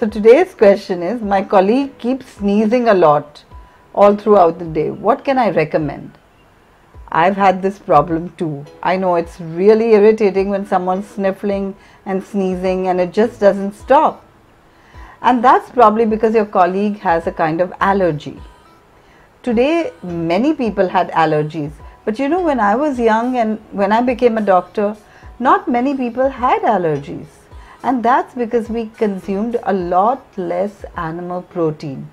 So today's question is, my colleague keeps sneezing a lot all throughout the day. What can I recommend? I've had this problem too. I know it's really irritating when someone's sniffling and sneezing and it just doesn't stop. And that's probably because your colleague has a kind of allergy. Today, many people had allergies. But you know, when I was young and when I became a doctor, not many people had allergies. And that's because we consumed a lot less animal protein.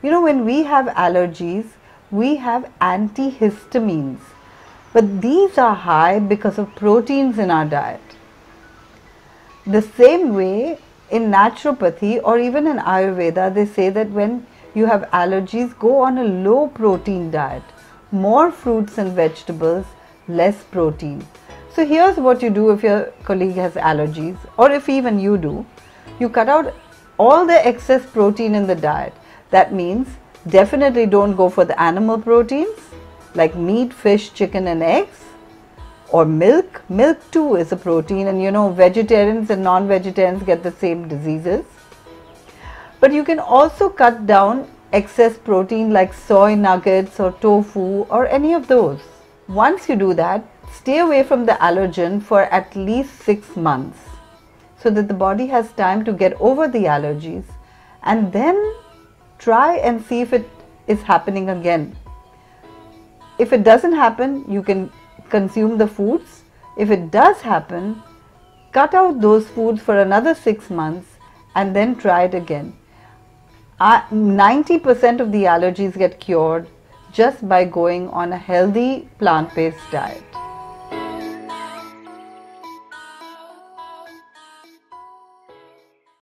You know, when we have allergies, we have antihistamines. But these are high because of proteins in our diet. The same way in naturopathy or even in Ayurveda, they say that when you have allergies, go on a low protein diet. More fruits and vegetables, less protein. So here's what you do if your colleague has allergies, or if even you do. You cut out all the excess protein in the diet. That means definitely don't go for the animal proteins like meat, fish, chicken and eggs, or milk. Milk too is a protein, and you know, vegetarians and non-vegetarians get the same diseases. But you can also cut down excess protein like soy nuggets or tofu or any of those. Once you do that, stay away from the allergen for at least 6 months so that the body has time to get over the allergies, and then try and see if it is happening again. If it doesn't happen, you can consume the foods. If it does happen, cut out those foods for another 6 months and then try it again. 90% of the allergies get cured just by going on a healthy plant-based diet.